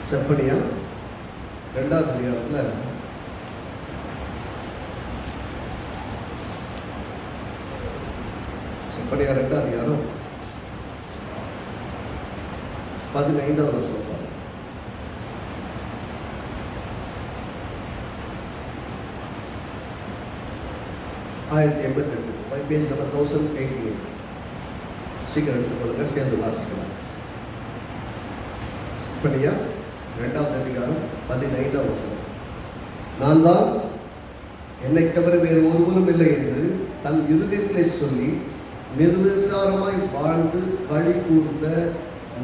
செப்பனியா 2வது அதிகாரத்தில் செப்பனியா 2வது அதிகாரம் 15வது வசனம். 1088 பேஜ் நம்பர் 1088. சீக்கிரம் எடுத்துக்கொள்ளுங்க, சேர்ந்து வாசிக்கலாம். செப்பனியா 2வது அதிகாரம் 15வது வசனம். நான் தான், என்னை தவிர வேறு ஒருவரும் இல்லை என்று தன் இருதயத்திலே சொல்லி நிர்விசாரமாய் வாழ்ந்து களி கூர்ந்த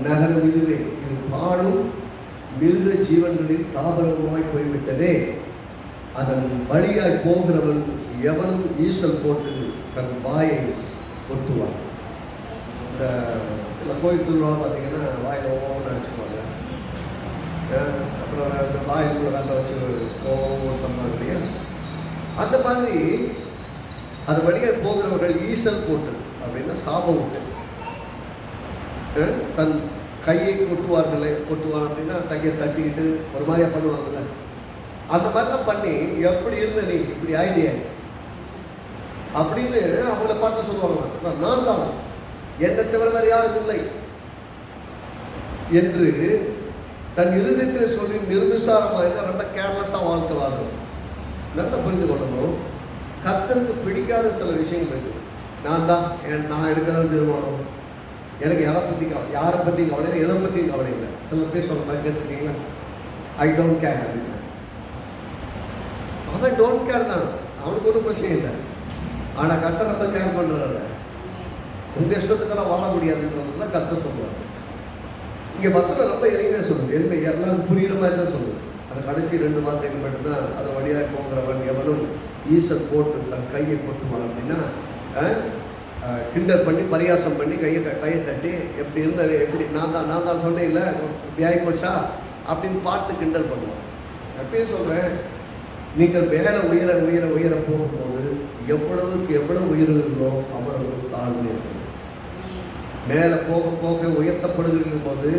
நகரம் இதுவே. இது பாழும் மிருக ஜீவன்களில் தாபரமாய் போய்விட்டதே. அதன் வழியாய் போகிறவன் எவனும் ஈசல் போட்டு தன் வாயை கொட்டுவான். இந்த சில கோயில் திருவிழா பார்த்தீங்கன்னா வாயில் ஓவன்னு அடிச்சுக்குவாங்க. அப்புறம் அந்த வாயிலுக்குள்ள வேலை வச்சு ஓவம் இல்லையா? அந்த மாதிரி அது வழியாக போகிறவர்கள் ஈசல் போட்டு அப்படின்னா சாபம் உண்டு. தன் கையை கொட்டுவான் அப்படின்னா கையை தட்டிக்கிட்டு ஒரு மாதிரியா பண்ணுவாங்கல்ல, அந்த மாதிரிலாம் பண்ணி எப்படி இருந்த நீ இப்படி ஆயிடியா அப்படின்னு அவங்கள பார்த்து சொல்லுவாங்க. நான் தான், என்னை தவிர வேறு யாரும் இல்லை என்று தன் இருதயத்தில் சொல்லி நிர்விசாரமாக ரொம்ப கேர்லெஸ்ஸாக வாழ்க்கை வாழணும். நல்லா புரிந்து கொள்ளணும். கர்த்தருக்கு பிடிக்காத சில விஷயங்கள் இருக்கு. நான் தான், நான் எடுக்கிறதா தீர்மானம், எனக்கு யாரை பற்றி கவலை இல்லை, எதை பற்றியும் கவலை இல்லை. சில பேர் சொல்ல மாதிரி கேட்டுருக்கீங்களா, ஐ டோன்ட் கேர் அப்படின்னு. அவன் டோன்ட் கேர் தான், அவனுக்கு ஒன்றும் பிரச்சனை இல்லை. ஆனால் கர்த்தர் ரொம்ப கேர் பண்ணுறாரு. உங்கள் இஷ்டத்துக்கெல்லாம் வாழ முடியாதுன்றதுதான் கர்த்தர் சொல்லுவார். இங்கே வசனம் ரொம்ப எளிமையாக சொல்லுது, எல்லாம் புரியுற மாதிரி தான் சொல்லுது. அந்த கடைசி 2 வார்த்தைகள் மட்டும்தான். அதை வழியாக போகிறவன் எவனும் ஈசல் போட்டு தன் கையை கொட்டுவான் அப்படின்னா கிண்டல் பண்ணி பரியாசம் பண்ணி கையை தட்டி எப்படி இருந்தாரு, எப்படி நான் தான் சொன்னேன் இல்லை இப்படி ஆகி போச்சா அப்படின்னு பார்த்து கிண்டல் பண்ணுவான். எப்பயும் சொல்கிறேன், நீங்கள் மேலே உயர போகும்போது எவ்வளவு உயர்கிறீர்களோ அவ்வளவு தாழ்வு இருக்கும். மேலே போக உயர்த்தப்படுகிற போது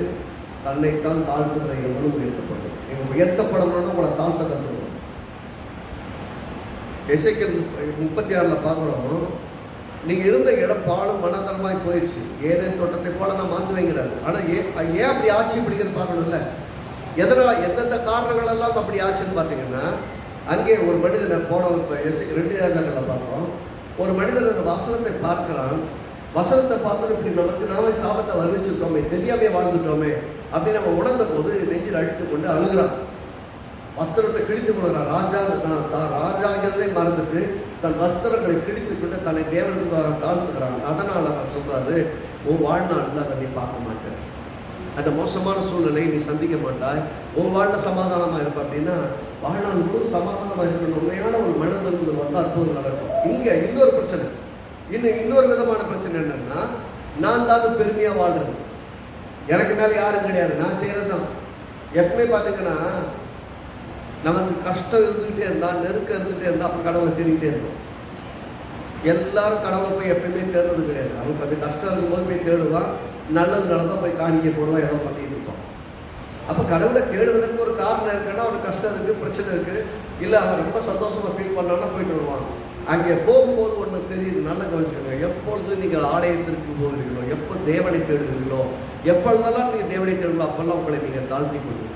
தன்னைத்தான் தாழ்த்துகிற எவ்வளவு உயர்த்தப்படும். நீங்கள் உயர்த்தப்படணும்னா உங்களை தாழ்த்த கற்றுக்கணும். எசேக்கியேல் 36 பார்க்குறோம். நீங்கள் இருந்த இடம் பாலும் மனதரமாய் போயிடுச்சு, ஏதேன் தோட்டத்தை போல நான் மாந்து வைங்கிறாரு. ஆனால் ஏன் அப்படி ஆட்சி பிடிக்கிறது பார்க்கணும்ல, எதனால் எந்தெந்த காரணங்கள் எல்லாம் அப்படி ஆச்சுன்னு பார்த்தீங்கன்னா, அங்கே ஒரு மனிதனை போன 2 ராஜாக்களில் பார்க்குறோம். ஒரு மனிதன் அந்த வசனத்தை பார்க்கிறான். வசனத்தை பார்த்து இப்படி நாமே சாபத்தை வருவிச்சிருக்கோமே, தெரியாமே வாழ்ந்துட்டோமே அப்படின்னு நம்ம உணர்ந்த போது நெஞ்சில் அடித்து கொண்டு அழுகிறான். வஸ்திரத்தை கிழித்து கொள்கிறான். ராஜாங்கிறதே மறந்துட்டு தன் வஸ்திரங்களை கிழித்து கொண்டு தன்னை தேவனுக்கு தாழ்த்துக்கிறான். அதனால் அவர் சொல்றாரு, உன் வாழ்நாளில் அதை நீ பார்க்க மாட்டேன், அந்த மோசமான சூழ்நிலையை நீ சந்திக்க மாட்டாய், உன் வாழ்ந்த சமாதானமாக இருப்ப அப்படின்னா வாழ்நாள் முழு சமாதானமாக இருக்கணும். உண்மையான ஒரு மனதில் வந்து அற்புதம் நடக்கும். இங்கே இன்னொரு பிரச்சனை, இன்னொரு விதமான பிரச்சனை என்னன்னா, நான் தான் பெருமையாக வாழ்றது, எனக்கு மேலே யாரும் கிடையாது, நான் செய்கிறது தான். எப்பவுமே பார்த்தீங்கன்னா நமக்கு கஷ்டம் இருந்துகிட்டே இருந்தால், நெருக்கம் இருந்துகிட்டே இருந்தால் அப்போ கடவுளை தேடிக்கிட்டே இருக்கும். எல்லாரும் கடவுளை போய் எப்பயுமே தேடுறது கிடையாது. அவனுக்கு அது கஷ்டம் இருக்கும்போது போய் தேடுவான், நல்லது நடந்தால் போய் காணிக்க போடுவான், ஏதோ பண்ணிட்டு இருப்பான். அப்போ கடவுளை தேடுவதற்கு ஒரு காரணம் இருக்குன்னா, அவனுக்கு கஷ்டம் இருக்குது, பிரச்சனை இருக்குது, இல்லை அவன் ரொம்ப சந்தோஷமாக ஃபீல் பண்ணான்னா போயிட்டு வருவான். அங்கே போகும்போது ஒன்று தெரியுது, நல்ல கவனிச்சுக்கோங்க. எப்பொழுது நீங்கள் ஆலயத்திற்கு போகிறீர்களோ, எப்போ தேவனை தேடுகிறீர்களோ, எப்பொழுதெல்லாம் நீங்கள் தேவனை தேடுங்களோ அப்போல்லாம் உங்களை நீங்கள் தாழ்த்தி கொள்வீர்கள்.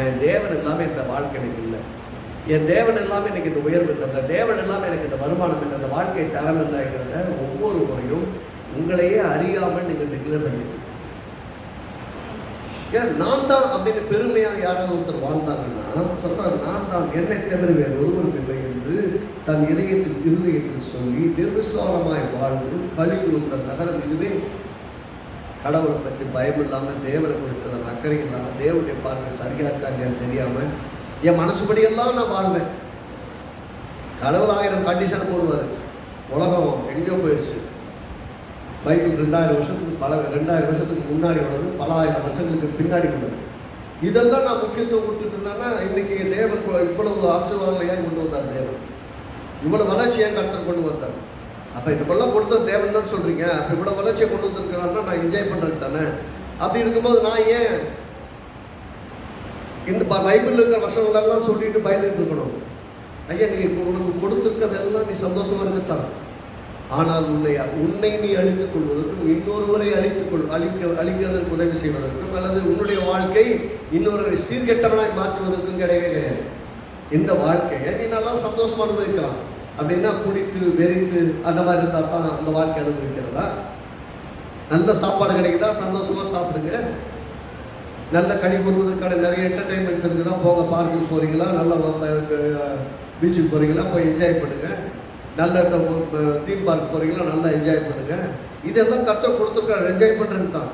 என் தேவன் இல்லாமல் இந்த வாழ்க்கை எனக்கு இல்லை, என் தேவன் இல்லாமல் எனக்கு இந்த உயர்வு இல்லை, அந்த தேவன் இல்லாமல் எனக்கு இந்த வருமானம் இல்லை, அந்த வாழ்க்கை தரம் இல்லைங்கிறத ஒவ்வொரு முறையும் உங்களையே அறியாமல் நீங்கள் டிக்ளேர் பண்ணிடுங்க. ஏன் நான் தான் அப்படின்னு பெருமையாக யாராவது ஒருத்தர் வாழ்ந்தாங்கன்னா சொல்றாரு, நான் தான், என்னை தவிர வேறு ஒருவரும் இல்லை என்று தன் இருதயத்தில் சொல்லி நிர்விசாரமாய் வாழ்ந்து களி கூர்ந்த நகரம் இதுவே. கடவுளை பற்றி பயம் இல்லாமல், தேவனை கொடுக்கிற அக்கறை இல்லாமல், தேவனை பார்க்க சரியா இருக்காங்கன்னு தெரியாமல் என் மனசுபடியெல்லாம் நான் வாழ்வேன். கடவுள் 1000 கண்டிஷனை போடுவார். உலகம் எங்கேயோ போயிடுச்சு. பைபிள் 2000 வருஷத்துக்கு முன்னாடி உள்ளது, பல 1000 வருஷங்களுக்கு பின்னாடி உள்ளது. இதெல்லாம் நான் முக்கியத்துவம் கொடுத்துட்டு இருந்தேன்னா இன்னைக்கு தேவன் இவ்வளவு ஆசீர்வாதங்களை ஏன் கொண்டு வந்தார்? தேவன் இவ்வளவு வளர்ச்சி ஏன் கர்த்தர் கொண்டு வந்தார்? அப்போ இதுக்கெல்லாம் கொடுத்த தேவன் தான் சொல்கிறீங்க. அப்போ இவ்வளோ வளர்ச்சியை கொண்டு வந்திருக்கிறான்னா நான் என்ஜாய் பண்ணுறது தானே. அப்படி இருக்கும்போது நான் ஏன் இந்த பைபிளில் இருக்கிற வசனங்களெல்லாம் சொல்லிட்டு பயந்துட்டு இருக்கணும். ஐயா, நீ உனக்கு கொடுத்துருக்கிறதெல்லாம் நீ சந்தோஷமா இருக்கத்தான். ஆனால் உன்னை நீ அழித்துக் கொள்வதற்கும் இன்னொருவரை அழிக்கிறதற்கு உதவி செய்வதற்கும் அல்லது உன்னுடைய வாழ்க்கை இன்னொருவரை சீர்கெட்டவனாய் மாற்றுவதற்கும் கிடையவே கிடையாது. இந்த வாழ்க்கையை நீ நல்லா சந்தோஷமா அனுபவிக்கலாம். அப்படின்னா குடித்து வெறித்து அந்த மாதிரி இருந்தால் தான் அந்த வாழ்க்கை அனுபவிக்கிறதா? நல்ல சாப்பாடு கிடைக்குதா, சந்தோஷமா சாப்பிடுங்க. நல்ல கனி கூறுவதற்கான நிறைய என்டர்டைன்மெண்ட்ஸ் இருக்குதா, போக பார்க்குக்கு போகிறீங்களா, நல்ல பீச்சுக்கு போகிறீங்களா, போய் என்ஜாய் பண்ணுங்க. நல்ல தீம் பார்க் போகிறீங்களா, நல்லா என்ஜாய் பண்ணுங்க. இதெல்லாம் கர்த்தர் கொடுத்துருக்காரு, என்ஜாய் பண்ணுறது தான்.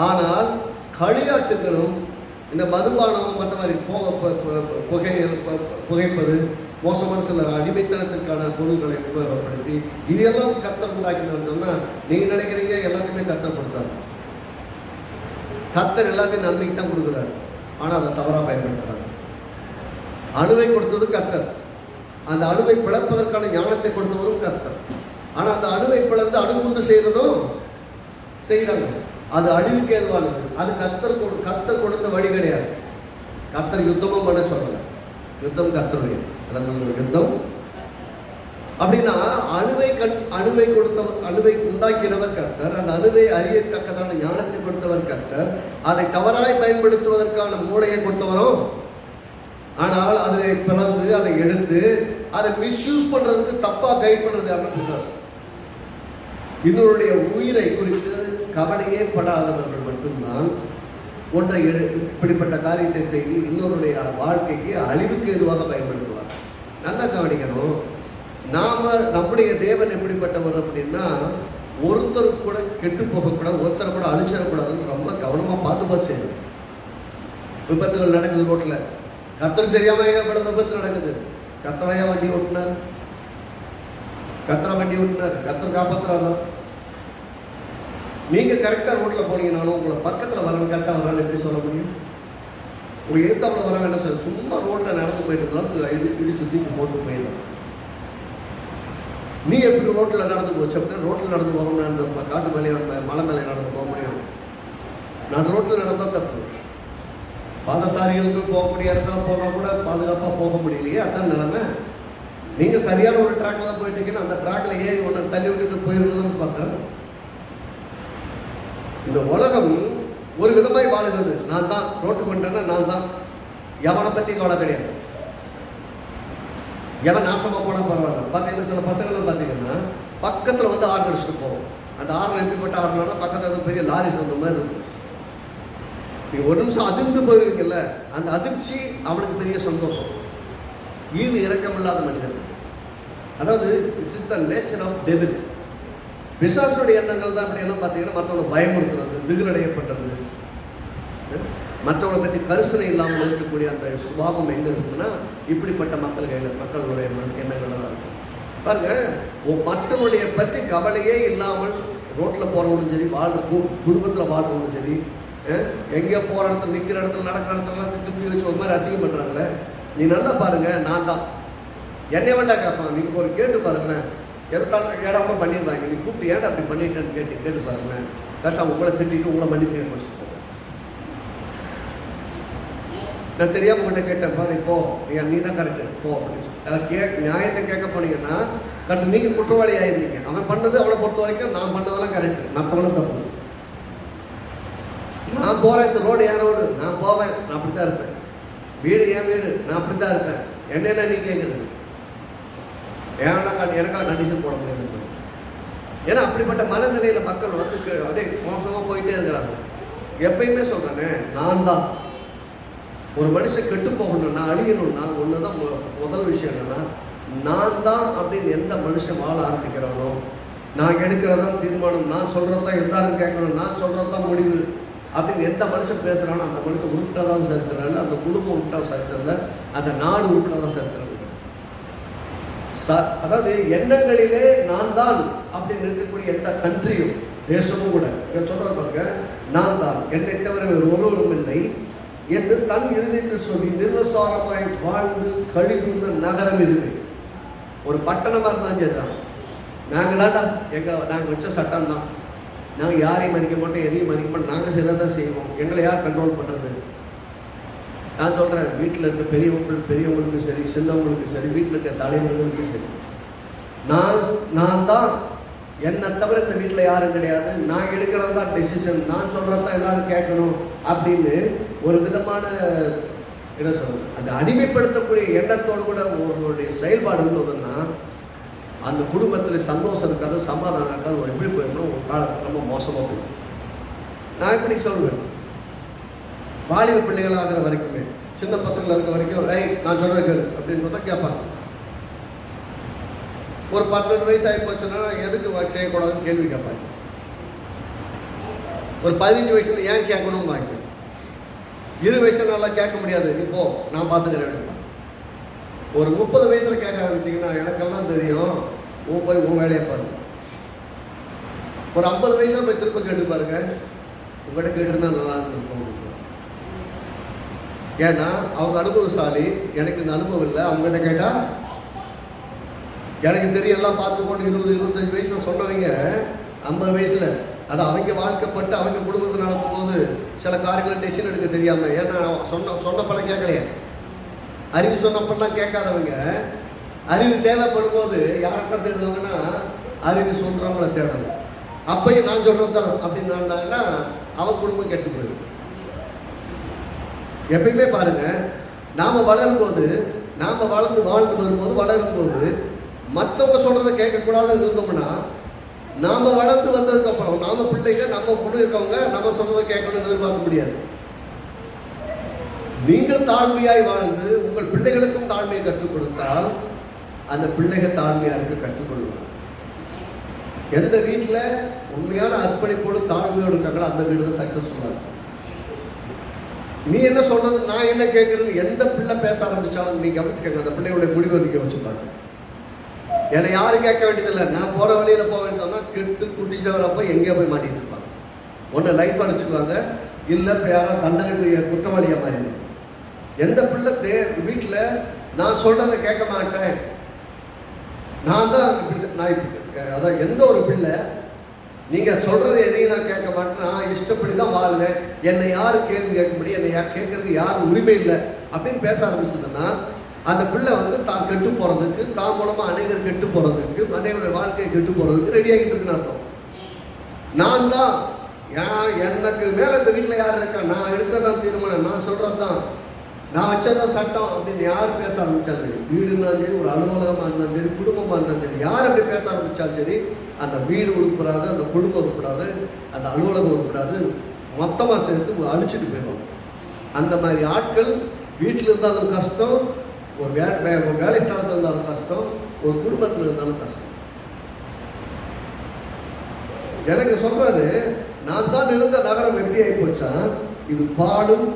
ஆனால் களியாட்டுகளும் இந்த மதுபானமும் மற்ற மாதிரி புகைப்பது, மோசமான சில அடிமைத்தனத்திற்கான பொருட்களை உபயோகப்படுத்தி இதெல்லாம் கர்த்தர் உண்டாக்கினான்னு சொன்னால் நீங்கள் நினைக்கிறீங்க எல்லாத்தையுமே கர்த்தர் கொடுத்தாரு. கர்த்தர் எல்லாத்தையும் நன்மைக்கு தான் கொடுக்குறாரு, ஆனால் அதை தவறாக பயன்படுத்துகிறாங்க. அணுவை கொடுத்தது கர்த்தர், அந்த அணுவை பிளப்பதற்கான ஞானத்தை கொடுத்தவரும் கர்த்தர். ஆனால் அந்த அணுவை பிளந்து அணுகுண்டு செய்கிறதும் செய்கிறாங்க. அது அழிவுக்கு ஏதுவானது. அது கர்த்தர் கொடுத்த வழி கிடையாது. கர்த்தர் யுத்தமும் பண்ண சொல்லலை. யுத்தம் கர்த்தருடைய யுத்தம். அப்படின்னா அணுவை உண்டாக்கினவர் கர்த்தர், அந்த அணுவை அறியத்தக்கதான ஞானத்தை கொடுத்தவர் கர்த்தர், அதை தவறாய் பயன்படுத்துவதற்கான மூளையை கொடுத்தவரும். ஆனால் அதை பிளந்து அதை எடுத்து அதை மிஸ்யூஸ் பண்றதுக்கு தப்பா கைட் பண்றது யாருன்னா பிசாசு. இன்னொருடைய உயிரை குறித்து கவலையே படாதவர்கள் மட்டும்தான் ஒன்றை இப்படிப்பட்ட காரியத்தை செய்து இன்னொருடைய வாழ்க்கைக்கு அழிவுக்கு எதுவாக பயன்படுத்துவார். நல்லா கவனிக்கணும். நம்முடைய தேவன் எப்படிப்பட்டவர் அப்படின்னா, ஒருத்தர் கூட கெட்டு போகக்கூடாது, ஒருத்தரை கூட அழிச்சிடக்கூடாதுன்னு ரொம்ப கவனமாக பார்த்து செய்யணும். விபத்துகள் நடக்குது ரோட்டில், கர்த்தர் தெரியாம ஏகப்பட்ட விபத்து நடக்குது. கர்த்தரையா வண்டி ஓட்டினார், கர்த்தர் காப்பாற்றுறாங்க. நீங்கள் கரெக்டாக ரோட்டில் போனீங்கனாலும் உங்களை பக்கத்தில் வரவங்க கரெக்டாக வரான்னு எப்படி சொல்ல முடியும்? உங்கள் எழுத்தாப்பில் வரவங்க என்ன சார், சும்மா ரோட்டில் நடந்து போயிட்டு இருந்தாலும் இடி சுற்றிக்கு போட்டு போயிடலாம். நீ எப்படி ரோட்டில் நடந்து போச்சு அப்படின்னா, ரோட்டில் நடந்து போகணும்னா காட்டு மேலே மலை மேலே நடந்து போக முடியும். நான் ரோட்டில் நடந்தால் தப்பு. பாதசாரிகளுக்கு போக முடியாத போனால் கூட பாதுகாப்பாக போக முடியலையே, அதான் நிலைமை. நீங்கள் சரியான ஒரு ட்ராக்ல தான் போயிட்டீங்கன்னா அந்த ட்ராக்ல ஏறி ஒன்று தள்ளி விட்டுட்டு போயிருந்ததுன்னு பார்க்குறேன். இந்த உலகம் ஒரு விதமாய் வாழுகிறது. நான் தான் ரோட்டுக்கு வந்துட்டேன்னா நான் தான், எவனை பற்றி கவலை கிடையாது. எவன் நாசமாக போனால் பரவாயில்ல. பார்த்தீங்கன்னா சில பசங்கள்லாம் பார்த்தீங்கன்னா பக்கத்தில் வந்து ஆறு அடிச்சுட்டு போவோம். அந்த ஆறு எப்படிப்பட்ட ஆறுனா பக்கத்தில் பெரிய லாரி சொந்த மாதிரி இருக்கும். நீங்கள் ஒரு நிமிஷம் அதிர்ந்து போயிருக்கீங்கல்ல, அந்த அதிர்ச்சி அவனுக்கு பெரிய சந்தோஷம். ஈவு இறக்கமில்லாத மனிதன். அதாவது this is the nature of devil. பிசாசுடைய எண்ணங்கள் தான் அப்படியெல்லாம் பார்த்தீங்கன்னா மற்றவங்களை பயமுறுத்துறது, திகிலடையப்பட்டது, மற்றவங்களை பற்றி கரிசனை இல்லாமல் இருக்கக்கூடிய அந்த சுபாவம் எங்கே இருக்குன்னா இப்படிப்பட்ட மக்கள் கையில் மக்களுடைய எண்ணங்கள்லாம் இருக்கும். பாருங்க, மற்றவனுடைய பற்றி கவலையே இல்லாமல் ரோட்டில் போகிறவங்களும் சரி, குடும்பத்தில் வாழ்றவங்களும் சரி, எங்கேயோ போகிற இடத்துல நிற்கிற இடத்துல நடக்கிற இடத்துலலாம் திருப்பி வச்சு ஒரு மாதிரி அசிங்கம் பண்ணுறாங்களே. நீ நல்லா பாருங்க, நான் தான் என்னை வேண்டாம் கேட்பான். நீங்கள் ஒரு கேட்டு பாருங்களேன், எதாலும் ஏடாம பண்ணியிருந்தாங்க, நீ கூப்பிட்டு ஏன்டா அப்படி பண்ணிட்டேன்னு கேட்டு பாருங்களேன். கஷ்டம் உங்களை திட்டிட்டு உங்களை மன்னிப்பு வச்சுக்கோங்க. நான் தெரியாமல் உங்கள்கிட்ட கேட்டேன் பாரு, இப்போ நீ தான் கரெக்டு போ அப்படின்னு சொல்லி நியாயத்தை கேட்க போனீங்கன்னா கடைசி நீங்கள் குற்றவாளி ஆயிருந்தீங்க. அவன் பண்ணது அவனை பொறுத்த வரைக்கும் நான் பண்ணதெல்லாம் கரெக்டு, மற்றவனும் தப்பு. நான் போகிறேன், இந்த ரோடு என் ரோடு, நான் போவேன், நான் அப்படி தான் இருப்பேன். வீடு என் வீடு, நான் அப்படி தான் இருப்பேன். என்னென்ன நீ கேட்குறது எனக்கான கண்டிஷன் போட முடியாது. ஏன்னா அப்படிப்பட்ட மனநிலையில் மக்கள் வந்து அப்படியே மோசமாக போயிட்டே இருக்கிறாங்க. எப்பயுமே சொல்கிறேனே, நான் தான் ஒரு மனுஷன் கெட்டு போகணும்னா அழியணும்னா ஒன்று தான் முதல் விஷயம் என்னன்னா, நான் தான் அப்படின்னு எந்த மனுஷன் வாழ ஆரம்பிக்கிறானோ, நான் எடுக்கிறதான் தீர்மானம், நான் சொல்கிறது தான் எல்லாரும் கேட்கணும், நான் சொல்கிறது தான் முடிவு அப்படின்னு எந்த மனுஷன் பேசுகிறானோ அந்த மனுஷன் உருப்பிட்டதான் சரித்திரம் இல்லை, அந்த குடும்பம் உருப்பிட்டா சரித்திரம் இல்லை, அந்த நாடு உருப்பிட்டதான் சரித்திரம் இல்லை. அதாவது எண்ணங்களிலே நான் தான் அப்படின்னு இருக்கக்கூடிய எந்த கண்ட்ரியும் தேசமும் கூட சொல்ற பாருங்க, நான் தான், என்னை தவிர ஒருவரும் இல்லை என்று தன் இருதயத்தை சொல்லி நிர்வசாரமாய் வாழ்ந்து கழிவுள்ள நகரம் இதுவே. ஒரு பட்டணமாக இருந்தாலும் சரிதான், நாங்கள் தான்டா நாங்கள் வச்ச சட்டம் தான், நாங்கள் யாரையும் மதிக்க மாட்டோம், எதையும் மதிக்க மாட்டோம், நாங்கள் சரியாக தான் செய்வோம், எங்களை யார் கண்ட்ரோல் பண்ணுறது? நான் சொல்கிறேன், வீட்டில் இருக்க பெரியவங்களுக்கும் சரி, சின்னவங்களுக்கும் சரி, வீட்டில் இருக்க தலைவர்களுக்கும் சரி, நான் தான், என்னை தவிர இந்த வீட்டில் யாரும் கிடையாது, நான் எடுக்கிறது தான் டெசிஷன், நான் சொல்கிறது தான் எல்லாரும் கேட்கணும் அப்படின்னு ஒரு விதமான என்ன சொல்றது, அந்த அடிமைப்படுத்தக்கூடிய எண்ணத்தோடு கூட ஒருவருடைய செயல்பாடு இருந்ததுன்னா அந்த குடும்பத்தில் சந்தோஷம் இருக்காது, சமாதானம் இருக்காது. எப்படி போயிடணும், ஒரு காலத்துக்கு ரொம்ப மோசமாக போயிடும். நான் எப்படி சொல்லுவேன், வாலிப பிள்ளைகள் ஆகிற வரைக்குமே, சின்ன பசங்கள் இருக்க வரைக்கும் நான் சொல்கிறேன் கேளு அப்படின்னு சொன்னால் கேட்பாங்க. ஒரு 12 வயசு ஆகி போச்சுன்னா எதுக்கு செய்யக்கூடாதுன்னு கேள்வி கேட்பாங்க. ஒரு 15 வயசுல ஏன் கேட்கணும்னு வாங்க. 20 வயசுல நல்லா கேட்க முடியாது, நீ போ நான் பார்த்துக்கிறேன். ஒரு 30 வயசுல கேட்க ஆரம்பிச்சிங்கன்னா எனக்கெல்லாம் தெரியும், போய் உன் வேலையை பாருங்க. ஒரு 50 வயசுல போய் திரும்ப கேட்டு பாருங்க, உங்கள்கிட்ட கேட்டுருந்தா நல்லா இருந்திருக்கும். ஏன்னா அவங்க அனுபவசாலி, எனக்கு இந்த அனுபவம் இல்லை. அவங்ககிட்ட கேட்டால் எனக்கு தெரியும், எல்லாம் பார்த்துக்கொண்டு 20-25 வயசுல சொன்னவங்க 50 வயசுல அது அவங்க வாழ்க்கைப்பட்டு அவங்க குடும்பத்தை நடத்தும் போது சில காரியங்களை டெசிஷன் எடுக்க தெரியாம, ஏன்னா சொன்னப்பெல்லாம் கேட்கலையே, அறிவு சொன்னப்பெல்லாம் கேட்காதவங்க அறிவு தேவைப்படும் போது யாரைத்தான் தெரிஞ்சவங்கன்னா அறிவு சொல்றவங்களை தேடணும். அப்பயும் நான் சொல்றது தான் அப்படின்னு நடந்தாங்கன்னா அவன் குடும்பம் கெட்டு போயிடும். எப்பயுமே பாருங்க, நாம வளரும்போது, நாம வாழ்ந்து வரும்போது, வளரும்போது மற்றவங்க சொல்றதை கேட்கக்கூடாதுன்னு இருந்தோம்னா, நாம வளர்ந்து வந்ததுக்கு அப்புறம் நாம பிள்ளைங்க, நம்ம பொண்ணு இருக்கவங்க நம்ம சொன்னதை கேட்கணும்னு எதிர்பார்க்க முடியாது. நீங்கள் தாழ்மையாய் வாழ்ந்து உங்கள் பிள்ளைகளுக்கும் தாழ்மையை கற்றுக் கொடுத்தால் அந்த பிள்ளைகள் தாழ்மையா இருக்க கற்றுக்கொள்வாங்க. எந்த வீட்டில் உண்மையான அர்ப்பணிப்போடு தாழ்மையோடு இருக்காங்களோ அந்த வீடு தான் சக்சஸ்ஃபுல்லாக இருக்கும். நீ என்ன சொல்றது, நான் என்ன கேட்குறேன்னு எந்த பிள்ளை பேச ஆரம்பிச்சாலும் நீ கவனிச்சுக்கங்க, அந்த பிள்ளையோட முடிவை நீங்க வச்சுப்பாங்க. என்னை யாரும் கேட்க வேண்டியதில்லை, நான் போகிற வழியில் போவேன்னு சொன்னால் கெட்டு குட்டிச்சவரப்போ எங்கேயோ போய் மாட்டிட்டு இருப்பாங்க. ஒன்று லைஃப் அனுப்பிச்சுக்குவாங்க, இல்லை இப்போ யாரும் தண்டனை குற்றவாளியாக மாறிடும். எந்த பிள்ளை வீட்டில் நான் சொல்கிறத கேட்க மாட்டேன், நான் தான் நான் அதான் எந்த ஒரு பிள்ளை நீங்கள் சொல்கிறது எதையும் நான் கேட்க மாட்டேன், நான் இஷ்டப்படி தான் வாழ்வேன், என்னை யாரும் கேள்வி கேட்க முடியும், என்னை கேட்கறது யாரும் உரிமை இல்லை அப்படின்னு பேச ஆரம்பிச்சதுன்னா அந்த பிள்ளை தான் கெட்டு போகிறதுக்கு, தான் மூலமாக அநேகர் கெட்டு போகிறதுக்கு, அநேகருடைய வாழ்க்கையை கெட்டு போகிறதுக்கு ரெடி ஆகிட்டு இருக்குன்னு அர்த்தம். நான் தான் எனக்கு மேலே இந்த வீட்டில் யார் இருக்கா, நான் எடுக்கதான் தீர்மானம், நான் சொல்கிறது தான், நான் வச்சதான் சட்டம் அப்படின்னு யார் பேச ஆரம்பித்தாலும் சரி, வீடு இருந்தாலும் சரி, ஒரு அலுவலகமாக இருந்தாலும் சரி, குடும்பமாக இருந்தாலும் சரி, யார் அப்படி பேச ஆரம்பித்தாலும் சரி, அந்த வீடு உருப்படாது, அந்த குடும்பம் உருப்படாது, அந்த அலுவலகம் உருப்படாது, மொத்தமாக சேர்த்து அழிச்சிட்டு போயிடுவாங்க. அந்த மாதிரி ஆட்கள் வீட்டில் இருந்தாலும் கஷ்டம், ஒரு வேலை ஸ்தலத்தில் இருந்தாலும் கஷ்டம், ஒரு குடும்பத்தில் இருந்தாலும் கஷ்டம். எனக்கு சொல்றாரு, நான் தான் இருந்த நகரம் எப்படி ஆகி போச்சா, இது பாடும்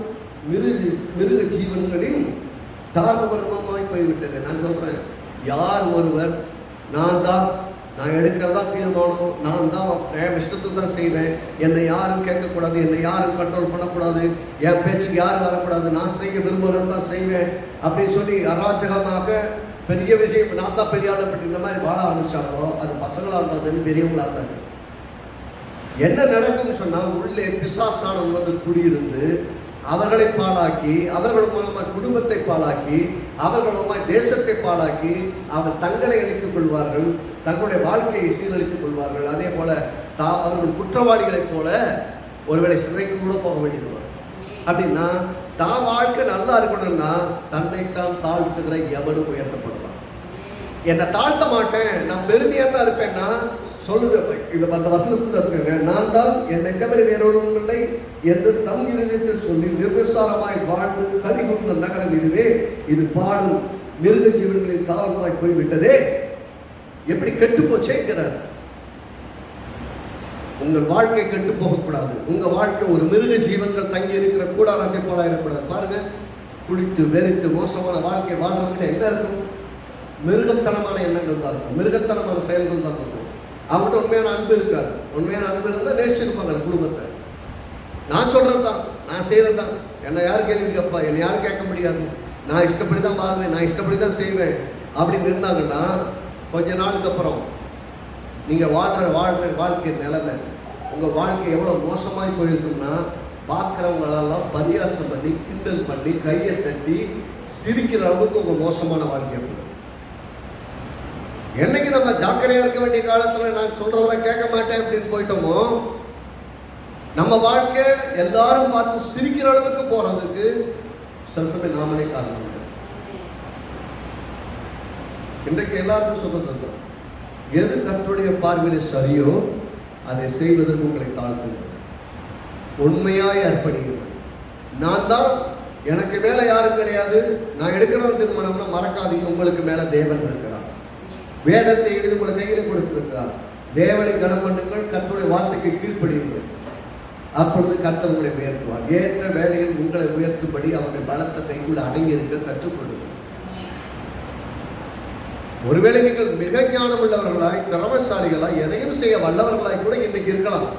மிருக ஜீவன்களின் தார்மபர்மமாய் போய்விட்டது. நான் சொல்றேன், யார் ஒருவர் நான் எடுக்கிறதா தீர்மானம், நான் தான் என் இஷ்டத்துக்கு தான் செய்வேன், என்னை யாரும் கேட்கக்கூடாது, என்னை யாரும் கண்ட்ரோல் பண்ணக்கூடாது, என் பேச்சுக்கு யாரும் வரக்கூடாது, நான் செய்ய விரும்புகிறேன் தான் செய்வேன் அப்படின்னு சொல்லி அராஜகமாக பெரிய விஷயம், நான் தான் பெரிய ஆள் அப்படி இந்த மாதிரி வாழ ஆரம்பிச்சாங்களோ, அது பசங்களாக இருந்தாலும் சரி, பெரியவங்களாக இருந்தாங்க. என்ன நடக்கும்னு சொன்னால், உள்ளே பிசாசானவங்க குடியிருந்து அவர்களை பாழாக்கி, அவர்கள் மூலமாக குடும்பத்தை பாழாக்கி, அவர்கள் மூலமாக தேசத்தை பாழாக்கி, அவர் தங்களை அழித்துக் கொள்வார்கள், தங்களுடைய வாழ்க்கையை சீரழித்துக் கொள்வார்கள். அதே போல அவர்கள் குற்றவாளிகளைப் போல ஒருவேளை சிறைக்கு கூட போக வேண்டியது வரும். அப்படின்னா தான் வாழ்க்கை நல்லா இருக்கணும்னா தன்னைத்தான் தாழ்த்துகிற எவனும் உயர்த்தப்படுவான். என்னை தாழ்த்த மாட்டேன், நான் பெருமையாக தான் இருப்பேன்னா சொல்லுங்க, இது அந்த வசனத்தில் இருக்குங்க, நான் தான் என்னை தவிர வேறொருவரும் இல்லை என்று தம் இருதயத்தில் சொல்லி நிர்விசாரமாய் வாழ்ந்து கதிகொண்ட நகரம் இதுவே, இது பாடும் மிருக ஜீவன்களின் தாழ்வாய் போய்விட்டதே, எப்படி கெட்டு போச்சேங்கிறார். உங்கள் வாழ்க்கை கெட்டு போகக்கூடாது, உங்க வாழ்க்கை ஒரு மிருக ஜீவன்கள் தங்கி இருக்கிற கூடாரத்தை போல இருக்கக்கூடாது. பாருங்க, குடித்து வெறித்து மோசமான வாழ்க்கை வாழ்றவங்க என்ன இருக்கும், மிருகத்தனமான எண்ணங்கள் தான் இருக்கும், மிருகத்தனமான செயல்கள் தான் இருக்கும். அவங்ககிட்ட உண்மையான அன்பு இருக்காது. உண்மையான அன்பு இருந்தால் நேசிச்சிருப்பாங்க குடும்பத்தை. நான் சொல்றது தான், நான் செய்யறது தான், என்னை யாரும் கேள்வி கேட்பா, என்னை யாரும் கேட்க முடியாது, நான் இஷ்டப்படி தான் வாழ்வேன், நான் இஷ்டப்படி தான் செய்வேன் அப்படின்னு இருந்தாங்கன்னா கொஞ்ச நாளுக்கு அப்புறம் நீங்கள் வாழ்கிற வாழ்க்கை நிலைமை, உங்கள் வாழ்க்கை எவ்வளோ மோசமாகி போயிருக்கும்னா பார்க்குறவங்களெல்லாம் பரியாசம் பண்ணி கிண்டல் பண்ணி கையை தட்டி சிரிக்கிற அளவுக்கு உங்க மோசமான வாழ்க்கை போகும். என்னைக்கு நம்ம ஜாக்கிரதையா இருக்க வேண்டிய காலத்துல நான் சொல்றதெல்லாம் கேட்க மாட்டேன் அப்படின்னு போயிட்டோமோ, நம்ம வாழ்க்கை எல்லாரும் பார்த்து சிரிக்கிற அளவுக்கு போறதுக்கு சில சமயம் நாமளே காரணம். இன்றைக்கு எல்லாருக்கும் சுதந்திரம். எது கர்த்தருடைய பார்வையில் சரியோ அதை செய்வதற்கு உங்களை தாழ்த்துங்கள். உண்மையாய் அர்ப்பணிங்கள். நான் தான், எனக்கு மேல யாரும் கிடையாது, நான் எடுக்கிற தீர்மானம்னா மறக்காதீங்க, உங்களுக்கு மேல தேவன் இருக்கிறார். வேதத்தை எழுதி உங்களை கையில கொடுத்திருக்கிறார். தேவனை கனம் பண்ணுங்கள், கர்த்தருடைய வார்த்தைக்கு கீழ்ப்படியுங்கள். அப்பொழுது கர்த்தர் உங்களை உயர்த்துவார். ஏற்ற வேலையில் உங்களை உயர்த்தும்படி அவருடைய பலத்தை கைக்குள்ள அடங்கி இருக்க கற்றுக்கொள்ளுங்கள். ஒருவேளை நீங்கள் மிக ஞானம் உள்ளவர்களாய், திறமைசாலிகளாய், எதையும் செய்ய வல்லவர்களாய் கூட இன்னைக்கு இருக்கலாம்.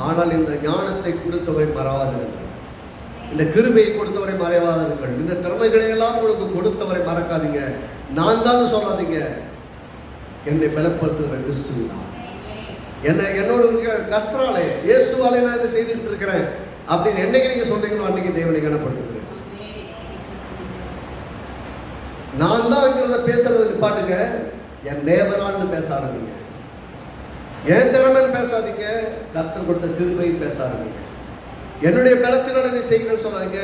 ஆனால் இந்த ஞானத்தை கொடுத்தவரை மறவாதிருங்கள், இந்த கிருபையை கொடுத்தவரை மறவாதிருங்கள், இந்த திறமைகளை எல்லாம் உங்களுக்கு கொடுத்தவரை மறக்காதீங்க. நான் தான் சொல்லாதீங்க, என்னை பலப்படுத்துகிற கிறிஸ்து என்னோட கர்த்தராலே இயேசுவாலே நான் இதை செய்துட்டு இருக்கிறேன் அப்படின்னு என்னைக்கு நீங்க சொல்றீங்களோ அன்னைக்கு தேவனை கனப்படுத்துகிறேன். நான் தான்ங்கிறத பேசுறது நிப்பாட்டுங்க. என் தேவனான்னு பேச ஆரம்பிங்க. என் திறமைன்னு பேசாதீங்க, கர்த்தர் கொடுத்த கிருபையும் பேச ஆரம்பிங்க. என்னுடைய பலத்தினால் இதை செய்கிறேன்னு சொல்லாதீங்க,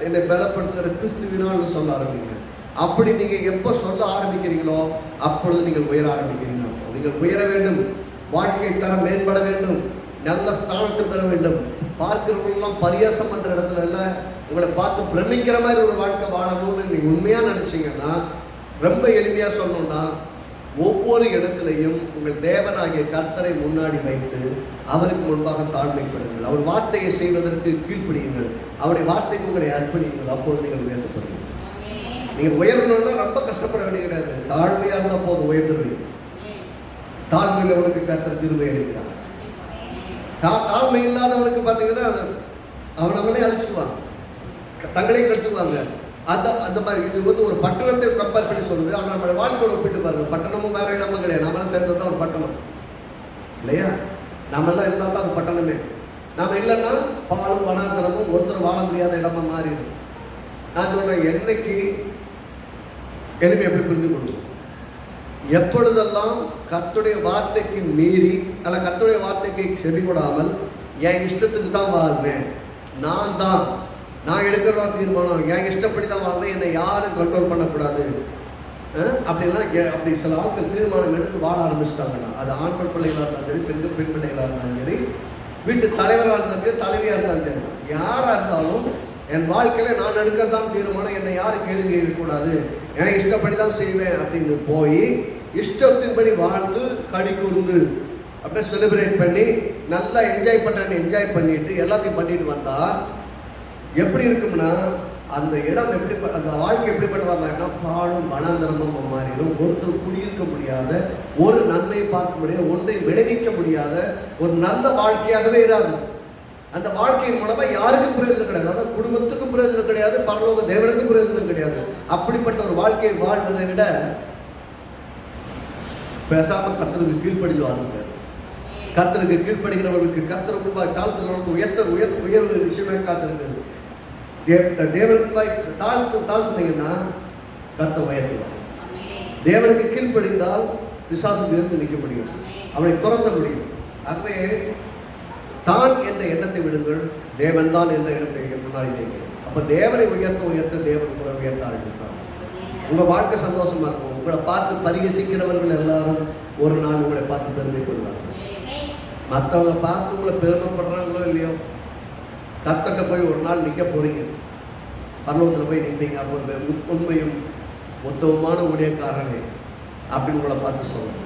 என்னை பலப்படுத்துகிற கிறிஸ்துவினால்னு சொல்ல ஆரம்பிங்க. அப்படி நீங்க எப்போ சொல்ல ஆரம்பிக்கிறீங்களோ அப்பொழுது நீங்கள் உயர ஆரம்பிக்கிறீங்க. நீங்கள் உயர வேண்டும், வாழ்க்கை தரம் மேம்பட வேண்டும், நல்ல ஸ்தானத்தை பெற வேண்டும். பார்க்கிறவங்களெல்லாம் பரியாசம் பண்ற இடத்துல இல்லை, உங்களை பார்த்து பிரமிக்கிற மாதிரி ஒரு வாழ்க்கை வாழணும்னு நீங்க உண்மையா நினைச்சீங்கன்னா, ரொம்ப எளிமையா சொல்லணும்னா, ஒவ்வொரு இடத்துலையும் உங்கள் தேவனாகிய கர்த்தரை முன்னாடி வைத்து அவருக்கு முன்பாக தாழ்மைப்படுங்கள். அவர் வார்த்தையை செய்வதற்கு கீழ்ப்படியுங்கள். அவருடைய வார்த்தைக்கு உங்களை அர்ப்பணியுங்கள். அப்பொழுது நீங்கள் உயர்த்தப்படுவீங்க. நீங்க உயரணும்னா ரொம்ப கஷ்டப்பட வேண்டிய கிடையாது, தாழ்மையா இருந்தா போதும், உயர்ந்துருவீங்க. தாழ்மையில உனக்கு கர்த்தர் கிருபை அளிக்கிறார். தாழ்மை இல்லாதவனுக்கு பார்த்தீங்கன்னா அவனவனே அழிச்சுக்குவாங்க, தங்களே கட்டுவாங்க. அந்த மாதிரி இது வந்து ஒரு பட்டணத்தை கம்பேர் பண்ணி சொல்லுது. ஆனால் நம்மளுடைய வாழ்க்கையோட ஒப்பிட்டு பாருங்க, பட்டணமும் வேற இடமும் கிடையாது. நம்மளாம் சேர்ந்தது தான் ஒரு பட்டணம் இல்லையா? நாமெல்லாம் இருந்தால் தான் அது பட்டணமே. நாம இல்லைன்னா பாலும் வனாந்தரமும் ஒருத்தர் வாழ முடியாத இடமா மாறிடும். நான் சொல்றேன், என்னைக்கு எளிமை எப்படி புரிந்து கொள்ளும்? எப்பொழுதெல்லாம் கர்த்தருடைய வார்த்தைக்கு மீறி அல்ல கர்த்தருடைய வார்த்தைக்கு செவி கொடாமல் என் இஷ்டத்துக்கு தான் வாழ்வேன், நான் எடுக்கிறதா தீர்மானம், என் இஷ்டப்படி தான் வாழ்வேன், என்னை யாரும் கண்ட்ரோல் பண்ணக்கூடாது அப்படிலாம் அப்படி சில ஆட்கள் தீர்மானம் எடுத்து வாழ ஆரம்பிச்சிட்டாங்கன்னா, அது ஆண்கள் பிள்ளைகளாக இருந்தாலும் சரி, பெண் பிள்ளைகளாக இருந்தாலும் சரி, வீட்டு தலைவராக இருந்தாலும் சரி, தலைவியாக இருந்தாலும் சரி, யாராக இருந்தாலும் என் வாழ்க்கையில் நான் எடுக்கத்தான் தீர்மானம், என்னை யாரும் கேள்வி கேட்கக்கூடாது, என் இஷ்டப்படி தான் செய்வேன் அப்படின்னு போய் இஷ்டத்தின்படி வாழ்ந்து கடி கூர்ந்து அப்படியே செலிப்ரேட் பண்ணி நல்லா என்ஜாய் பண்ணுறேன்னு என்ஜாய் பண்ணிட்டு எல்லாத்தையும் பண்ணிட்டு வந்தா எப்படி இருக்கும்னா, அந்த இடம் எப்படி, அந்த வாழ்க்கை எப்படிப்பட்டதா மாறினா பாழும் வனாந்தரமும் மாறிடும். ஒருத்தர் குடியிருக்க முடியாத, ஒரு நன்மையை பார்க்க முடியாத, ஒன்றை விளைவிக்க முடியாத ஒரு நல்ல வாழ்க்கையாகவே இராது. அந்த வாழ்க்கையின் மூலமா யாருக்கும் பிரயோஜனம் கிடையாது, அதாவது குடும்பத்துக்கும் பிரயோஜனம் கிடையாது, பரலோக தேவனுக்கும் பிரயோஜனம் கிடையாது. அப்படிப்பட்ட ஒரு வாழ்க்கையை வாழ்ந்ததை விட பேசாம கர்த்தருக்கு கீழ்ப்படிஞ்சு வாழ்ந்தார். கர்த்தருக்கு கீழ்ப்படுகிறவர்களுக்கு கர்த்தர் முன்பாக தாழ்த்துகிறவர்களுக்கு உயர்வு விஷயமே காத்திருக்கிறது. தேவனுக்கு தாழ்த்துனீங்கன்னா கர்த்தர் உயர்த்துவார். தேவனுக்கு கீழ்ப்படிந்தால் பிசாசு உயர்ந்து நிற்க முடியும், அவனை துரத்த முடியும். ஆகவே தான் என்ற எண்ணத்தை விடுங்கள், தேவன் தான் என்ற எண்ணத்தை முன்னாடி செய்யுங்கள். அப்போ தேவனை உயர்த்த தேவன் கூட உயர்த்த ஆரம்பிப்பார். உங்கள் வாழ்க்கை சந்தோஷமா இருக்கும். உங்களை பார்த்து பரிகசிக்கிறவர்கள் எல்லாரும் ஒரு நாள் உங்களை பார்த்து பெருமைப்படுவார்கள். மற்றவங்க பார்த்து உங்களை பெருமைப்படுறாங்களோ இல்லையோ, கர்த்தர்கிட்ட போய் ஒரு நாள் நிற்க போறீங்க, பரலோகத்தில் போய் நிற்பீங்க. அப்போ உண்மையும் உத்தமமான ஊழியக்காரனே அப்படின்னு உங்களை பார்த்து சொல்லுங்க.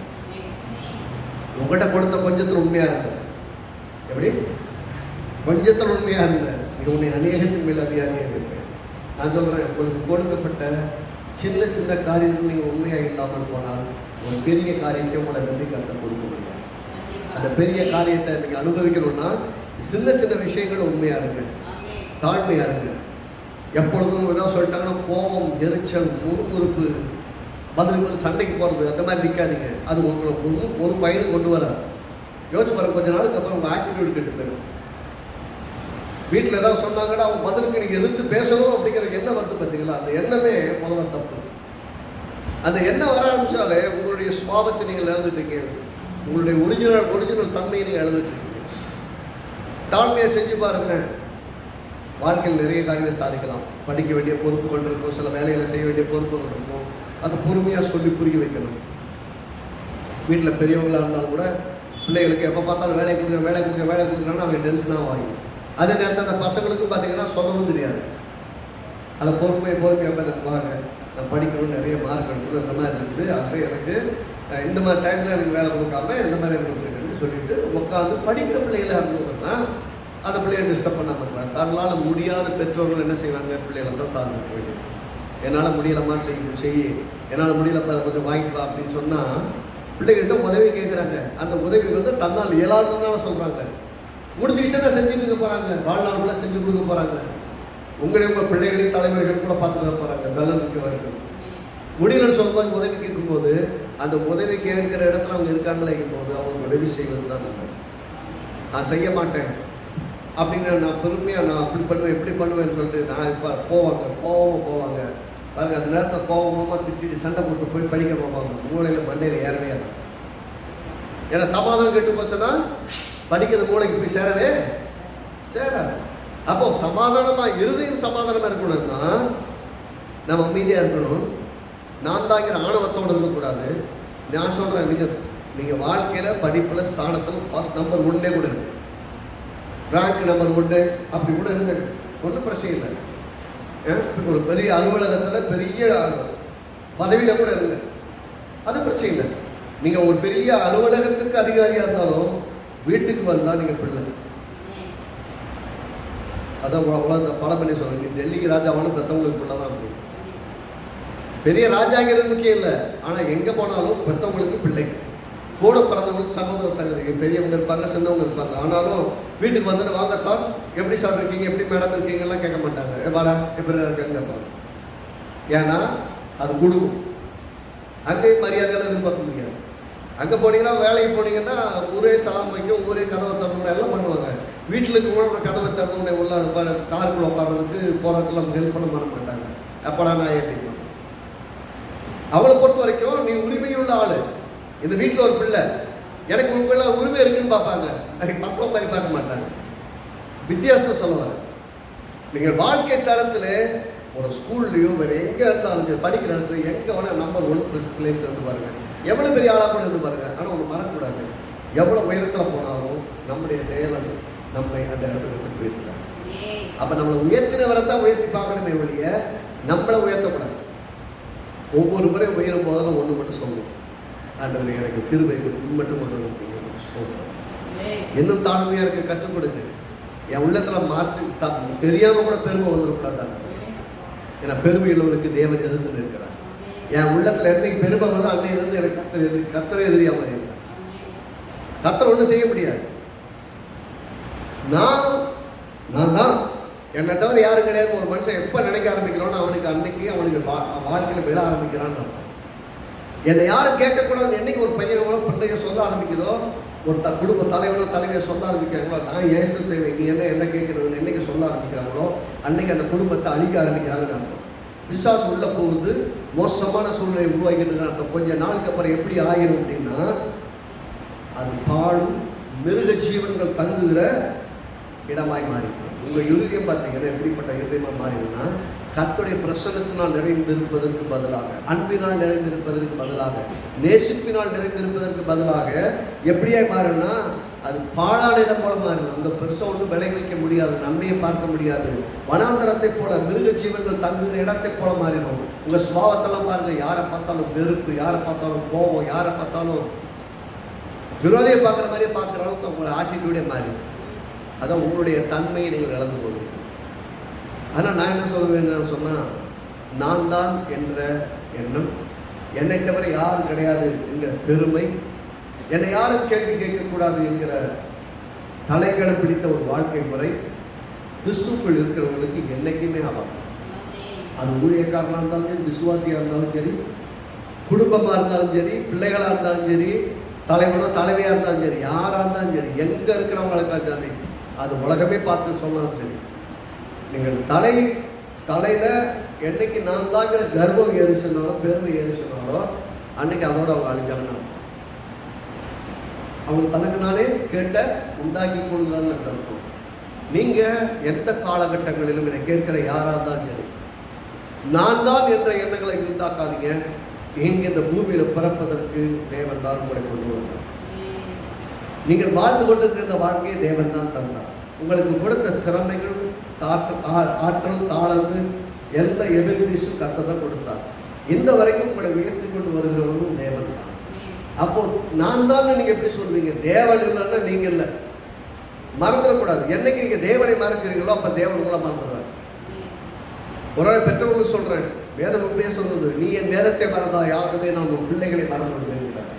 உங்கள்கிட்ட கொடுத்த கொஞ்சத்தில் உண்மையாக இருந்தேன், எப்படி கொஞ்சத்தில் உண்மையாக இருந்தேன், இது உன்னை அநேகத்தின் மேல் அதிகாரியாக இருப்பேன். நான் சொல்கிறேன், உங்களுக்கு கொடுக்கப்பட்ட சின்ன சின்ன காரியங்கள் நீங்கள் உண்மையாக இல்லாமல் போனால் ஒரு பெரிய காரியத்தை உங்களை நம்பி கர்த்தர் கொடுக்க முடியாது. அந்த பெரிய காரியத்தை நீங்கள் அனுபவிக்கணும்னா சின்ன சின்ன விஷயங்கள் உண்மையாக இருங்க, தாழ்மையாக இருங்க. எப்பொழுதும் ஏதாவது சொல்லிட்டாங்கன்னா கோபம், எரிச்சல், முறுமுறுப்பு, பதிலுக்கு சண்டைக்கு போகிறது, அந்த மாதிரி நிற்காதீங்க. அது உங்களை ஒரு பயனும் கொண்டு வராது. யோசிச்சு பாருங்க, கொஞ்ச நாளுக்கு அப்புறம் உங்கள் ஆட்டிடியூட் கெட்டு போயிடும். வீட்டில் ஏதாவது சொன்னாங்கன்னா அவங்க பதிலுக்கு நீங்கள் எதிர்த்து பேசணும் அப்படிங்கிற எண்ணம் வந்து பார்த்தீங்களா, அந்த எண்ணமே முதல்ல தப்பு. அந்த எண்ணம் வர ஆரம்பிச்சாலே உங்களுடைய சுபாவத்தை நீங்கள் இழந்துட்டீங்க, உங்களுடைய ஒரிஜினல் தன்மையை நீங்கள் இழந்துட்டீங்க. தாழ்மையை செஞ்சு பாருங்க, வாழ்க்கையில் நிறைய காரியங்களை சாதிக்கலாம். படிக்க வேண்டிய பொறுப்புகள் இருக்கும், சில வேலைகளை செய்ய வேண்டிய பொறுப்புகள் இருக்கும். அதை பொறுமையாக சொல்லி புரிய வைக்கணும். வீட்டில் பெரியவங்களாக இருந்தாலும் கூட பிள்ளைகளுக்கு எப்போ பார்த்தாலும் வேலை கொடுக்குறான்னு அவங்க டென்ஷனாக வாங்கி, அதே நேரத்தில் அந்த பசங்களுக்கும் பார்த்தீங்கன்னா சொல்லவும் தெரியாது. அதை பொறுமையாக வாங்க, நான் படிக்கணும், நிறைய மார்க் எடுக்கணும், இந்த மாதிரி இருக்குது, அப்போ எனக்கு இந்த மாதிரி டைமில் எனக்கு வேலை கொடுக்காம இந்த மாதிரி எனக்கு சொல்லிட்டு உட்காந்து படிக்கிற பிள்ளைகளாக இருந்ததுன்னா அந்த பிள்ளைகளை டிஸ்டர்ப் பண்ணாமல் இருக்கலாம். தன்னால் முடியாத பெற்றோர்கள் என்ன செய்வாங்க, பிள்ளைகளை தான் சார்ந்து வேண்டியது. என்னால் முடியலமா செய்ய, என்னால் முடியலப்பா அதை கொஞ்சம் வாங்கிக்கலாம் அப்படின்னு சொன்னால் பிள்ளைகிட்ட உதவி கேட்குறாங்க. அந்த உதவி வந்து தன்னால் இயலாததுனால சொல்கிறாங்க. முடிஞ்சிச்சுன்னா செஞ்சுட்டு இருக்க போகிறாங்க, வாழ்நாள் ஃபுல்லாக செஞ்சு கொடுக்க போகிறாங்க. உங்களையும் உங்கள் பிள்ளைகளையும் தலைவர்கள் கூட பார்த்துக்க போகிறாங்க பலன் இருக்க வரைக்கும். முடியலன்னு சொல்லும்போது உதவி கேட்கும்போது அந்த உதவி கேட்கிற இடத்துல அவங்க இருக்காங்களேங்கும் போது அவங்க உதவி செய்வது தான் நல்லது. நான் செய்ய மாட்டேன் அப்படின்னு நான் பெருமையாக நான் அப்படி பண்ணுவேன் எப்படி பண்ணுவேன்னு சொல்லிட்டு நான் இப்போ போவாங்க பாருங்க. அந்த நேரத்தில் கோபமாக திட்டிட்டு சண்டை போட்டு போய் படிக்க போவாங்க. மூளையில் மண்டையில் ஏறவே இல்லை. ஏன்னா சமாதானம் கெட்டு போச்சுன்னா படிக்கிறது மூளைக்கு போய் சேராது. அப்போ சமாதானமாக இருதையும் சமாதானமாக இருக்கணும்னா நம்ம அமைதியாக இருக்கணும். நான் தாங்கிற ஆணவத்தோடு இருக்கக்கூடாது. நான் சொல்கிறேன், நீங்கள் வாழ்க்கையில் படிப்பில் ஸ்தானத்தில் ஃபர்ஸ்ட் நம்பர் 1 கூட இருக்கு, ரேங்க் நம்பர் 1 அப்படி கூட இருங்க, ஒன்றும் பிரச்சனை இல்லை. ஒரு பெரிய அலுவலகத்தில் பெரிய பதவியில் கூட இருங்க, அது பிரச்சனை இல்லை. நீங்கள் ஒரு பெரிய அலுவலகத்துக்கு அதிகாரியாக இருந்தாலும் வீட்டுக்கு வந்தால் நீங்கள் பிள்ளை. அதான் உலகத்தை பழமொழி சொல்லுங்க, டெல்லிக்கு ராஜாவானு பெற்றவங்களுக்கு பிள்ளை தான் இருக்கும். பெரிய ராஜாங்கிறது முக்கியம் இல்லை, ஆனால் எங்கே போனாலும் பெற்றவங்களுக்கு பிள்ளைங்க, கூட பிறந்தவங்களுக்கு சகோதர சகோதரிகள், பெரியவங்க இருப்பாங்க, சின்னவங்க இருப்பாங்க. ஆனாலும் வீட்டுக்கு வந்துட்டு வாங்க சார், எப்படி சார் இருக்கீங்க, எப்படி மேடம் இருக்கீங்கலாம் கேட்க மாட்டாங்க. வாடா எப்படி இருக்காங்க கேட்பாங்க. ஏன்னா அது குடும்பம், அங்கேயும் மரியாதையெல்லாம் எதிர்பார்க்க முடியாது. அங்கே போனீங்கன்னா வேலைக்கு போனீங்கன்னா ஊரே சலாம் வைக்கும், ஊரே கதவை திறந்து எல்லாம் பண்ணுவாங்க. வீட்டில் கூட கதவை திறந்து உள்ள காருக்குள்ள உட்கார்றதுக்கு போகிறதுக்கெல்லாம் ஹெல்ப் பண்ண மாட்டாங்க. அப்படா நான் எப்படி அவளை பொறுத்த வரைக்கும் நீ உரிமையுள்ள ஆள், இந்த வீட்டில் ஒரு பிள்ளை, எனக்கு உங்களுக்குள்ள உரிமை இருக்குன்னு பார்ப்பாங்க, அதுக்கு மக்களும் மாதிரி பார்க்க மாட்டாங்க. வித்தியாசம் சொல்லுவாங்க. நீங்கள் வாழ்க்கை தரத்தில் ஒரு ஸ்கூல்லையோ வேறு எங்கே இருந்தாலும் படிக்கிற இடத்துல எங்கே வேணால் நம்பர் 1 பிளேஸ் இருந்து பாருங்கள், எவ்வளோ பெரிய ஆளாக கூட இருந்து பாருங்கள். ஆனால் ஒன்று மறக்கக்கூடாது, எவ்வளோ உயரத்தில் போனாலும் நம்முடைய தேவன் நம்மை அந்த இடத்துல கொண்டு போயிருக்காங்க. அப்போ நம்மளை உயர்த்தினவரை தான் உயர்த்தி பார்க்கணுமே ஒழிய நம்மளை உயர்த்தக்கூடாது. ஒவ்வொரு முறை உயரும் போதெல்லாம் ஒன்று மட்டும் சொல்லணும், ஆண்டவர் எனக்கு கிருபை கொடுத்து மட்டும் கொண்டு வந்து சொல்கிறேன், இன்னும் தாழ்மையாக இருக்க கற்றுக் கொடுங்க. என் உள்ளத்தில் மாற்றி தெரியாமல் கூட பெருமை வந்துடக்கூடாது. ஏன்னா பெருமை உள்ளவனுக்கு தேவன் எதிர்த்து இருக்கிறார். என் உள்ளத்தில் என்னைக்கு பெருமை வந்து அன்னையிலிருந்து எனக்கு கத்தரை எதிரியாக மாதிரி இருக்கிறார். கத்தரை ஒன்றும் செய்ய முடியாது. நான் தான் என்னை தவிர யாரும் கிடையாது. ஒரு மனுஷன் எப்போ நினைக்க ஆரம்பிக்கிறானோ அவனுக்கு அன்னைக்கு அவனுக்கு வாழ்க்கையில் விழ ஆரம்பிக்கிறான்னு. என்னை யாரும் கேட்கக்கூடாது. என்னைக்கு ஒரு பையனோட பிள்ளைய சொல்ல ஆரம்பிக்குதோ, ஒரு குடும்ப தலைவனோ தலைவியை சொல்ல ஆரம்பிக்கிறாங்களோ, நான் ஏன் செய்வேன், நீ என்ன கேட்குறதுன்னு என்னைக்கு சொல்ல ஆரம்பிக்கிறாங்களோ அன்னைக்கு அந்த குடும்பத்தை அழிக்க ஆரம்பிக்கிறாங்கன்னு அர்த்தம். பிசாசு உள்ள போகுது, மோசமான சூழ்நிலை உருவாக்கிட்டு அர்த்தம். கொஞ்ச நாளுக்கு அப்புறம் எப்படி ஆகிடும் அப்படின்னா, அது பாழும் மிருக ஜீவன்கள் தங்குகிற இடமாய் மாறிடும். உங்கள் இருதயம் பார்த்தீங்கன்னா எப்படிப்பட்ட இருதயமாக மாறிடும்னா, கர்த்தருடைய பிரசன்னத்தினால் நிறைந்திருப்பதற்கு பதிலாக, அன்பினால் நிறைந்திருப்பதற்கு பதிலாக, நேசிப்பினால் நிறைந்திருப்பதற்கு பதிலாக எப்படியாய் மாறும்னா அது பாழான இடம் போல மாறிடும். அந்த பெருசாக ஒன்றும் விலை வைக்க முடியாது, நன்மையை பார்க்க முடியாது. வனாந்தரத்தை போல மிருக ஜீவன்கள் தங்குகிற இடத்தை போல மாறிடும். உங்கள் சுபாவத்தெல்லாம் பாருங்கள், யாரை பார்த்தாலும் வெறுப்பு, யாரை பார்த்தாலும் கோபம், யாரை பார்த்தாலும் விரோதியை பார்க்குற மாதிரியே பார்க்குற அளவுக்கு உங்களோட ஆட்டிடியூடே மாறிடும். அதான் உங்களுடைய தன்மையை நீங்கள் இழந்து கொள்வீங்க. ஆனால் நான் என்ன சொல்லுவேன்னு சொன்னால், நான் தான் என்ற எண்ணம், என்னை தவிர யாரும் கிடையாது என்கிற பெருமை, என்னை யாரும் கேள்வி கேட்கக்கூடாது என்கிற தலைக்கணம் பிடித்த ஒரு வாழ்க்கை முறை கிறிஸ்துக்குள் இருக்கிறவங்களுக்கு என்றைக்குமே ஆகும். அது ஊழியக்காரனாக இருந்தாலும் சரி, விசுவாசியாக இருந்தாலும் சரி, குடும்பமாக இருந்தாலும் சரி, பிள்ளைகளாக இருந்தாலும் சரி, தலைவனோ தலைவியாக இருந்தாலும் சரி, யாராக இருந்தாலும் சரி, எங்கே இருக்கிறவங்களுக்காக சரி, அது உலகமே பார்த்து சொன்னாலும் சரி, நீங்கள் தலையில் என்னைக்கு நான் தாங்கிற கர்வம் ஏறிச்சுனாலோ பெருமை ஏறிச்சுனாலோ அன்னைக்கு அதோட அவங்க அழிஞ்சாங்கன்னா அவங்க தனக்கு நானே கேட்ட உண்டாக்கி கொள்ளுறான்னு அர்த்தம். நீங்கள் எந்த காலகட்டங்களிலும் இதை கேட்கிற யாராக தான் சரி, நான் தான் என்ற எண்ணங்களை உண்டாக்காதீங்க. இங்கே இந்த பூமியில் பிறப்பதற்கு தேவன் தான் உங்களை கொண்டு வந்தார். நீங்கள் வாழ்ந்து கொண்டிருக்கிற இந்த வாழ்க்கையை தேவன் தான் தந்தார். உங்களுக்கு கொடுத்த திறமைகள், ஆற்றல், தாளந்து எல்லா எதிர்விசும் கர்த்தர் கொடுத்தார். இந்த வரைக்கும் உங்களை உயர்த்தி கொண்டு வருகிறவர்களும் தேவன் தான். அப்போ நான் தான் நீங்க எப்படி சொல்வீங்க? தேவன் இல்லைன்னா நீங்க இல்லை. மறந்துடக்கூடாது. என்னைக்கு நீங்க தேவனை மறக்கிறீங்களோ அப்ப தேவன் உங்களை மறந்துடுவார். ஒரு நாள் பெற்றவர்களுக்கு சொல்றேன், வேதம் அப்படியே சொல்லுது, நீ என் வேதத்தை மறந்தா யாருமே நான் உன் பிள்ளைகளை மறந்துவிடுகிறார்.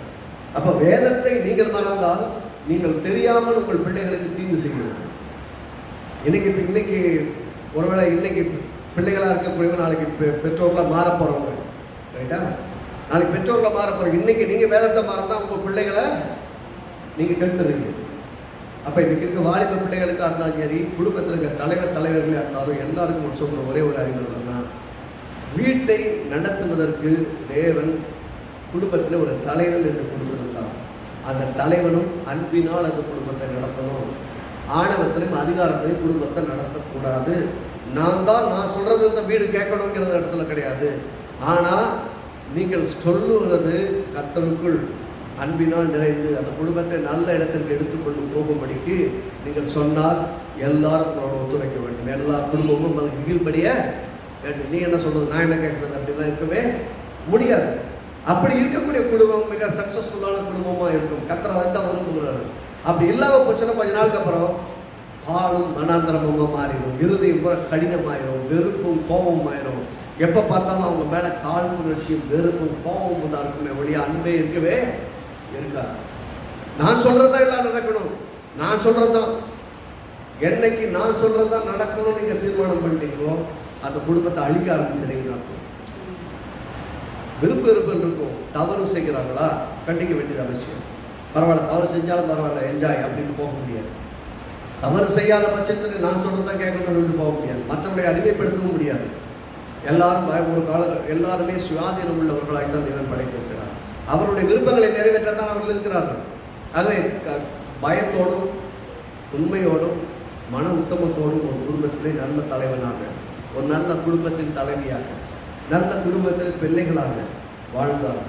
அப்ப வேதத்தை நீங்கள் மறந்தால் நீங்கள் தெரியாமல் உங்கள் பிள்ளைகளுக்கு தீங்கு செய்வீர்கள். இன்னைக்கு ஒருவேளை இன்னைக்கு பிள்ளைகளாக இருக்கக்கூடியவங்க நாளைக்கு பெற்றோர்களாக மாற போகிறவங்க, ரைட்டா? நாளைக்கு பெற்றோர்களாக மாற போகிறீங்க. இன்னைக்கு நீங்கள் வேதத்தை மறந்தால் உங்கள் பிள்ளைகளை நீங்கள் கெடுத்துறீங்க. அப்போ இன்னைக்கு இருக்க வாலிப பிள்ளைகளுக்காக இருந்தாலும் சரி, குடும்பத்தில் இருக்க தலைவர்களாக இருந்தாலும் எல்லாருக்கும் சொல்கிற ஒரே ஒரு அறிவுரை தான், வீட்டை நடத்துவதற்கு தேவன் குடும்பத்தில் ஒரு தலைவன் என்று கொடுத்திருந்தார். அந்த தலைவனும் அன்பினால் அந்த குடும்பத்தை நடத்தணும். ஆணவத்திலையும் அதிகாரத்திலையும் குடும்பத்தை நடத்தக்கூடாது. நான் சொல்றது இந்த வீடு கேட்கணுங்கிறது இடத்துல கிடையாது. ஆனால் நீங்கள் சொல்லுவது கர்த்தருக்குள் அன்பினால் நிறைந்து அந்த குடும்பத்தை நல்ல இடத்திற்கு எடுத்துக்கொண்டு போகும்படிக்கு நீங்கள் சொன்னால் எல்லாரும் உங்களோட ஒத்துழைக்க வேண்டும். எல்லா குடும்பமும் அதுக்கு கீழ்படிய வேண்டும். நீ என்ன சொல்றது, நான் என்ன கேட்கறது அப்படிலாம் இருக்கவே முடியாது. அப்படி இருக்கக்கூடிய குடும்பம் மிக சக்சஸ்ஃபுல்லான குடும்பமாக இருக்கும். கர்த்தர் அதை தான் விரும்புகிறாரு. அப்படி இல்லாமல் போச்சுன்னா கொஞ்ச நாளுக்கு அப்புறம் ஆளும் மனாந்திரமாக மாறிடும், இருதயம் கூட கடினமாயிரும், வெறுப்பும் கோபமும் ஆயிரும். எப்போ பார்த்தாலும் அவங்க மேலே காழ்ப்புணர்ச்சியும் வெறுப்பும் கோபமும் தான் இருக்குமே ஒழிய அன்பே இருக்கவே இருக்காது. நான் சொல்றதா எல்லாம் நடக்கணும், நான் சொல்றதுதான் என்னைக்கு நான் சொல்றதுதான் நடக்கணும்னு நீங்க தீர்மானம் பண்ணிட்டீங்களோ அந்த குடும்பத்தை அழிக்க ஆரம்பிச்சிருக்கீங்க. விருப்பம் இருக்கும், தவறு செய்கிறாங்களா கண்டிக்க வேண்டியது அவசியம். பரவாயில்ல, தவறு செஞ்சாலும் பரவாயில்ல, என்ஜாய் அப்படின்னு போக முடியாது. தவறு செய்யாத பட்சத்தில் நான் சொல்றதான் கேட்கணும்னு போக முடியாது. மற்றவர்களை அடிமைப்படுத்தவும் முடியாது. எல்லாரும் ஒரு எல்லாருமே சுயாதீனம் உள்ளவர்களாக தான் தேவன் படைத்திருக்கிறார். அவருடைய விருப்பங்களை நிறைவேற்றத்தான் அவர்கள் இருக்கிறார்கள். ஆகவே பயத்தோடும் உண்மையோடும் மன உத்தமத்தோடும் ஒரு குடும்பத்திலே நல்ல தலைவனாக, ஒரு நல்ல குடும்பத்தின் தலைவியாக, நல்ல குடும்பத்தில் பிள்ளைகளாக வாழ்ந்தார்.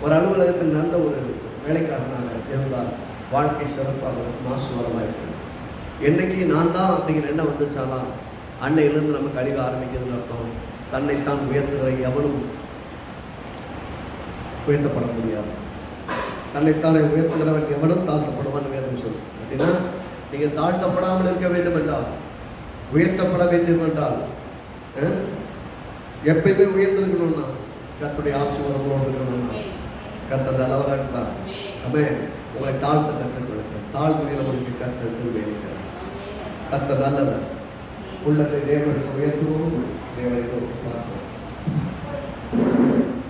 ஒரு அலுவலகத்தில் நல்ல ஒரு வேலைக்காரனாக இருந்தால் வாழ்க்கை சிறப்பாக மாசுவரமாக இருக்கிறது. என்னைக்கு நான் தான் அப்படிங்கிற எண்ணம் வந்துச்சாலாம் அன்னையிலேருந்து நமக்கு அழிவு ஆரம்பிக்கிறதுன்னு அர்த்தம். தன்னைத்தான் உயர்த்துகிற எவனும் உயர்த்தப்பட முடியாது. தன்னைத்தானே உயர்த்துகிறவன் எவனும் தாழ்த்தப்படுவான்னு வேதம் சொல்லு. அப்படின்னா நீங்கள் தாழ்த்தப்படாமல் இருக்க வேண்டும் என்றால், உயர்த்தப்பட வேண்டும் என்றால், எப்பயுமே உயர்ந்திருக்கணும்னா கர்த்தருடைய ஆசீர்வாதம் இருக்கணும்னா கர்த்தர் நல்லவராக இருந்தார். அப்போ உங்களை தாழ்த்த கற்றுக்கொடுக்க தாழ்மையில் உங்களுக்கு கர்த்தர் வேலைக்கிறார். கர்த்தர் நல்லவர். உள்ளத்தை தேவனுக்கு உயர்த்துவோம், தேவனுக்கு பார்ப்போம்.